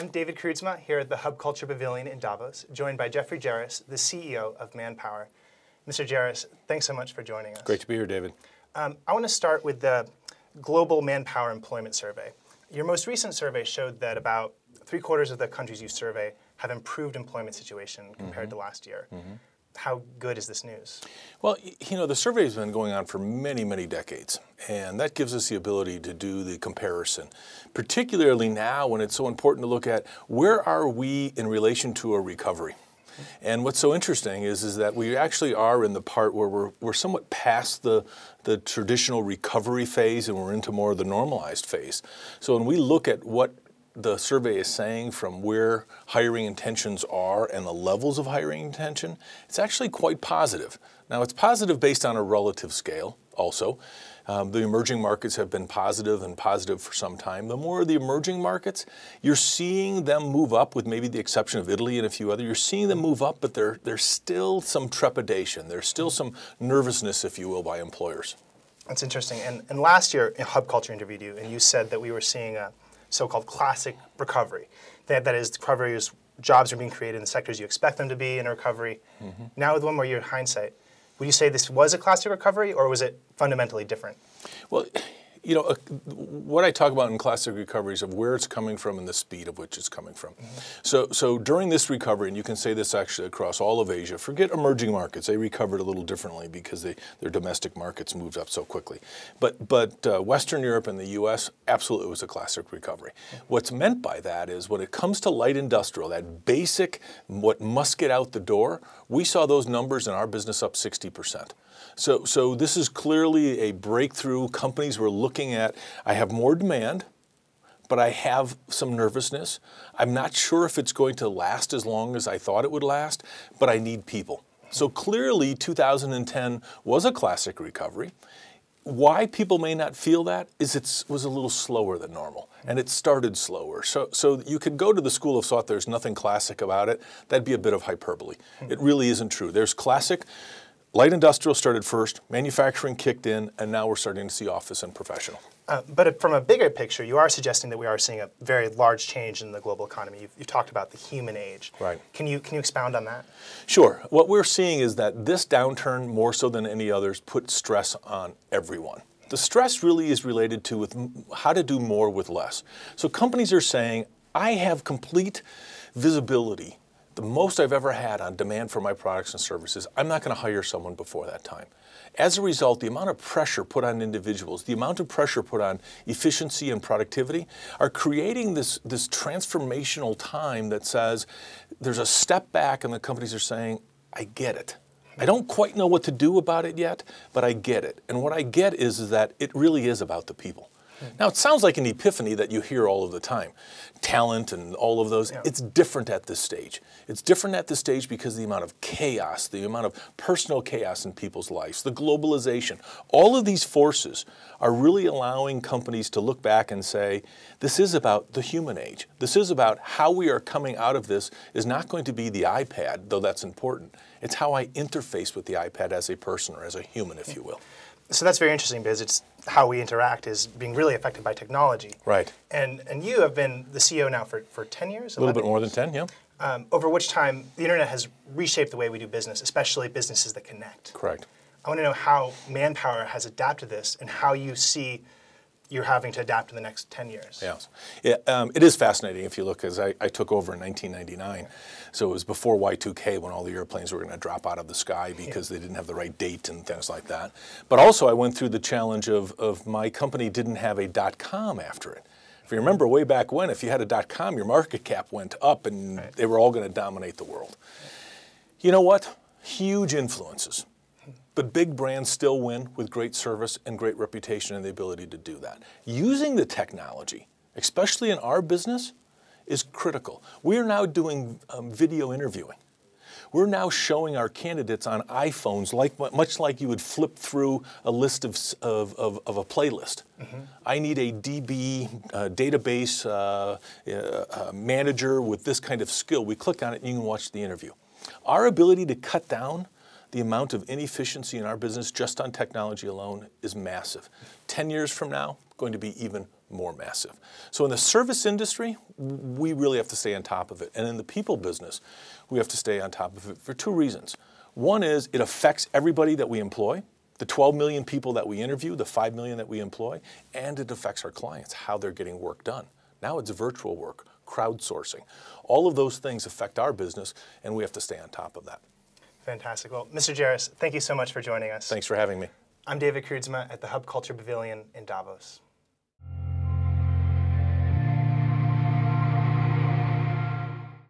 I'm David Kreutzma here at the Hub Culture Pavilion in Davos, joined by Joerres, the CEO of Manpower. Mr. Joerres, thanks so much for joining us. Great to be here, David. I want to start with the Global Manpower Employment Survey. Your most recent survey showed that about 3/4 of the countries you survey have improved employment situation compared to last year. How good is this news? Well, you know, the survey has been going on for many, many decades, and that gives us the ability to do the comparison, particularly now when it's so important to look at where are we in relation to a recovery. And what's so interesting is that we actually are in the part where we're somewhat past the traditional recovery phase and we're into more of the normalized phase. So when we look at what the survey is saying from where hiring intentions are and the levels of hiring intention, it's actually quite positive. Now, it's positive based on a relative scale also. The emerging markets have been positive and positive for some time. The more of the emerging markets, you're seeing them move up, with maybe the exception of Italy and a few others. You're seeing them move up, but there's still some trepidation. There's still some nervousness, if you will, by employers. That's interesting. And last year, Hub Culture interviewed you, and you said that we were seeing a so-called classic recovery. That is, recovery is jobs are being created in the sectors you expect them to be in a recovery. Now, with one more year in hindsight, would you say this was a classic recovery, or was it fundamentally different? Well, you know, what I talk about in classic recoveries of where it's coming from and the speed of which it's coming from. So during this recovery, and you can say this actually across all of Asia, forget emerging markets. They recovered a little differently because their domestic markets moved up so quickly. But Western Europe and the US, absolutely was a classic recovery. What's meant by that is when it comes to light industrial, that basic, what must get out the door, we saw those numbers in our business up 60%. So this is clearly a breakthrough. Companies were looking at, I have more demand, but I have some nervousness. I'm not sure if it's going to last as long as I thought it would last, but I need people. So clearly 2010 was a classic recovery. Why people may not feel that is it was a little slower than normal, and it started slower. So you could go to the school of thought there's nothing classic about it. That'd be a bit of hyperbole. It really isn't true. There's classic. Light industrial started first, manufacturing kicked in, and now we're starting to see office and professional. But from a bigger picture, you are suggesting that we are seeing a very large change in the global economy. You've talked about the human age. Right. Can you expound on that? Sure. What we're seeing is that this downturn, more so than any others, put stress on everyone. The stress really is related to with how to do more with less. So companies are saying, I have complete visibility, the most I've ever had on demand for my products and services. I'm not going to hire someone before that time. As a result, the amount of pressure put on individuals, the amount of pressure put on efficiency and productivity are creating this transformational time that says there's a step back and the companies are saying, I get it. I don't quite know what to do about it yet, but I get it. And what I get is that it really is about the people. Now, it sounds like an epiphany that you hear all of the time. Talent and all of those, it's different at this stage. It's different at this stage because of the amount of chaos, the amount of personal chaos in people's lives, the globalization. All of these forces are really allowing companies to look back and say, this is about the human age. This is about how we are coming out of this is not going to be the iPad, though that's important. It's how I interface with the iPad as a person or as a human, if you will. So that's very interesting because it's how we interact is being really affected by technology. Right. And you have been the CEO now for 10 years? A little bit more than 10, yeah. Over which time the internet has reshaped the way we do business, especially businesses that connect. Correct. I want to know how Manpower has adapted this and how you see you're having to adapt in the next 10 years. Yes. It is fascinating if you look, as I took over in 1999. So it was before Y2K when all the airplanes were going to drop out of the sky because they didn't have the right date and things like that. But also I went through the challenge of my company didn't have a .com after it. If you remember way back when, if you had a .com, your market cap went up and they were all going to dominate the world. You know what? Huge influences. But big brands still win with great service and great reputation and the ability to do that. Using the technology, especially in our business, is critical. We are now doing video interviewing. We're now showing our candidates on iPhones, much like you would flip through a list of a playlist. I need a DB database manager with this kind of skill. We click on it and you can watch the interview. Our ability to cut down the amount of inefficiency in our business just on technology alone is massive. 10 years from now, going to be even more massive. So in the service industry, we really have to stay on top of it. And in the people business, we have to stay on top of it for two reasons. One is it affects everybody that we employ, the 12 million people that we interview, the 5 million that we employ, and it affects our clients, how they're getting work done. Now it's virtual work, crowdsourcing. All of those things affect our business, and we have to stay on top of that. Fantastic. Well, Mr. Joerres, thank you so much for joining us. Thanks for having me. I'm David Kreutzma at the Hub Culture Pavilion in Davos.